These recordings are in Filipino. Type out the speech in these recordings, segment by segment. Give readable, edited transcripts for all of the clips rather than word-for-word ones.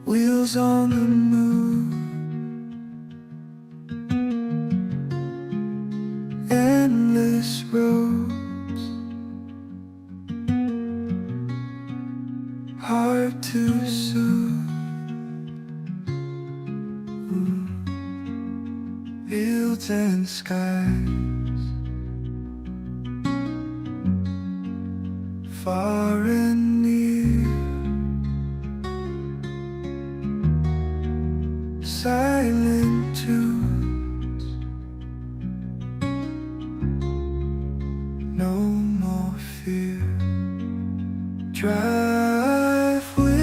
wheels on the moon, endless roads, hard to soothe. Fields and skies, far and near, silent tunes, no more fear. Drive with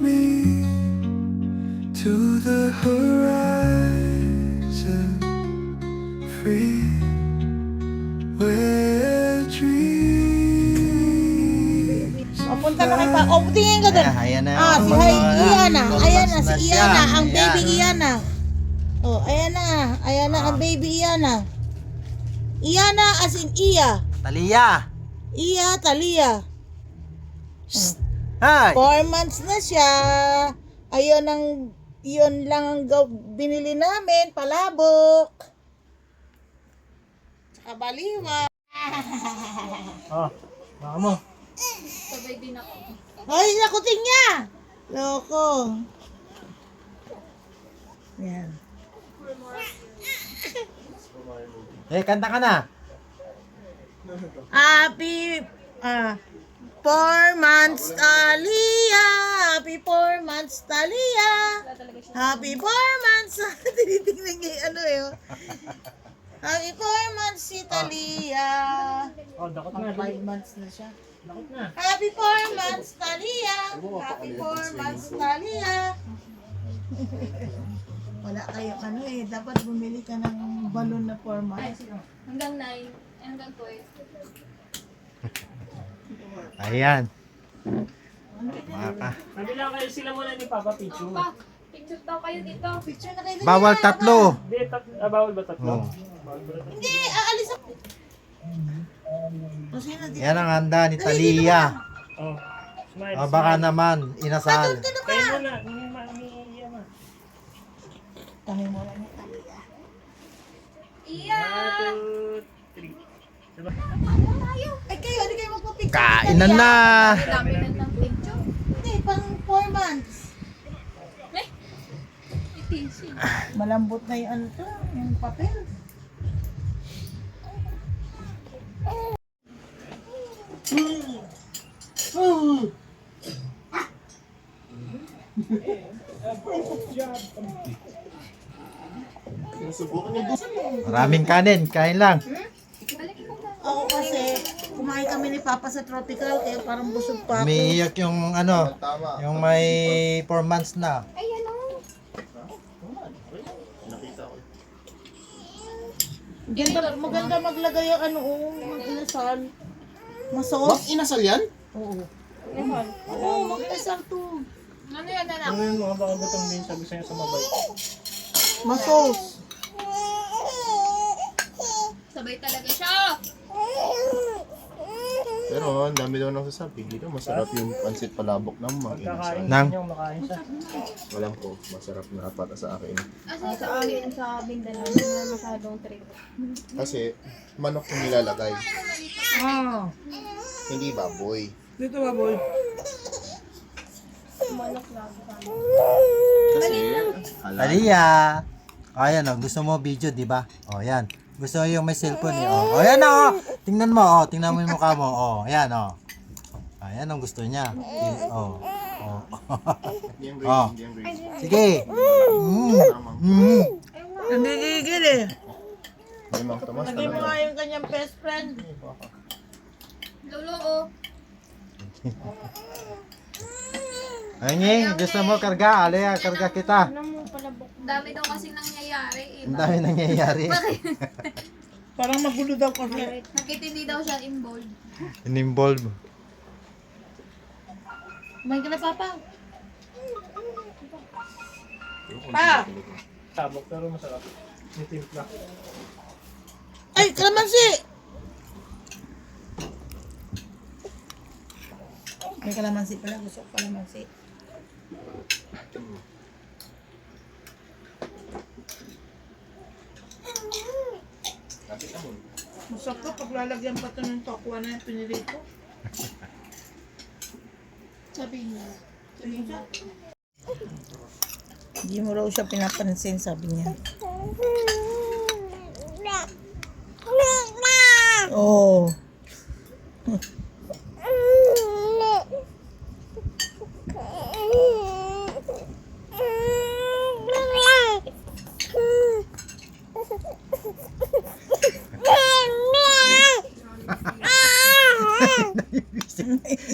me to the horizon, free where dreams. Papunta na kay pa. O, tingin ka doon. Ayan na. Ah, si Iana. Ayan na, si siya. Iana. Ang Ayan. baby Iana. Oh, ayan na. Ayan na ang baby Iana. Iana as in Iya. Talia. Iya, Talia. Hi. 4 months na siya. Ayun ang, yun lang ang binili namin. Palabok. Tsaka baliwa. Oh, baka mo. Ay, nakuting niya. Loko. Yan. Kanta ka na. Happy 4 months Talia. Happy 4 months Talia. Happy 4 months. Tinitingnan niya yung ano eh. Happy 4 months si Talia. Oh, dakot na. 5 months na siya. Dakot na. Happy 4 months Talia. Happy 4 months Talia. Wala kayo ano eh. Dapat bumili ka ng balon na 4 months. Hanggang 9, hanggang 12. Ayan. Maka. Nabilang kayo sila muna ni Papa Pichu. Pa, picture daw kayo dito. Picture na kayo. Bawal tatlo. Hindi, bawal ba tatlo? Oh. Bawal ba tatlo? Hindi, aalis ako. O, sino dito? Yan ang handa ni Talia. Oh. Smile. O baka naman, inasal. Ano ka? Kayo muna. Ni Iana. Kami mo lang ni Talia. Iya! 1, 2, 3. Diba? Ay kayo, hindi kayo magpapicture. Kainan na. Dami na ng picture. Hindi, pang 4 months. Eh, itinsin. Malambot na yung ano to, yung papel. Maraming kanin, kain lang. Ako kasi, kumain kami ni Papa sa tropical, kaya parang busog pa ako. Umiiyak yung ano, yung may 4 months na. Ay, ano? Maganda maglagay yung ano, mag-inasal. Masos? Inasal yan? Oo. Oo, mag-inasal to. Ano yan, anak? Ano yung mga baka butong din sabi sa'yo sa mabay? Masos. Sabay talaga siya. Pero ang dami daw nang sasabi. Dito masarap yung pansit palabok ng mga Kakain inasal. Nang? niyo, makain siya. Walang ko. Masarap na apat sa akin. Sa amin, sa Mindanao, hindi na masyadong trip. Kasi manok yung nilalagay. Ah. Hindi baboy. Dito ba, boy? Manok lang sa amin. Kasi halal. Talia. Ayan o, gusto mo video, di ba? O, yan. Gusto mo yung may cellphone eh. O, yan o. Tingnan mo, o. Tingnan mo yung mukha mo. O, yan o. Ayan ang gusto niya. O. O. Hindi yung Oh. grade. Hindi yung grade. Sige. Tamang. Hindi gigil eh. Limang Tomas Lagay mo talaga. nga yung kanyang best friend. Lolo, oh. Ayun gusto mo karga. Alaya, karga kita. Dami daw kasing nangyayari. Eh. Ang dami nangyayari. Parang magulo daw kasi. Nakitindi daw siya involved. In-involve. Kumain ka na, Papa. Pa! Sabok pero masarap. May timpla. Ay, kalamansi! May kalamansi pala. Gusto ko kalamansi. Masarap pag lalagyan pa ito ng tokwa na yung pinili ko. Sabi niya. Hindi mo raw siya pinapansin, sabi niya. Oh.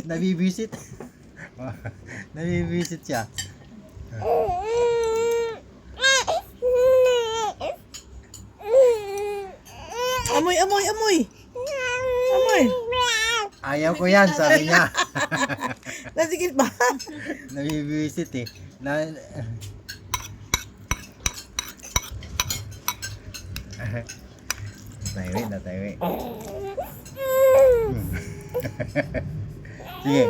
Nabibisit. Nabibisit siya. Amoy, amoy, amoy. Amoy. Ayaw ko yan, sabi niya. Nasigit ba? Nabibisit eh. Na... Nataywi, nataywi. Sige.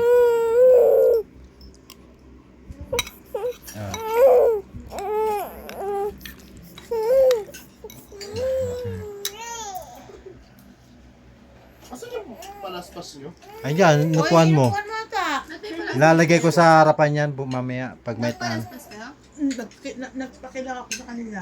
Asan yung palaspas nyo? Ayan, nakuhan mo. Ano ata? Ilalagay ko sa harapan yan mamaya pag may taan. Pas ka? Nagpakilala ako sa kanila.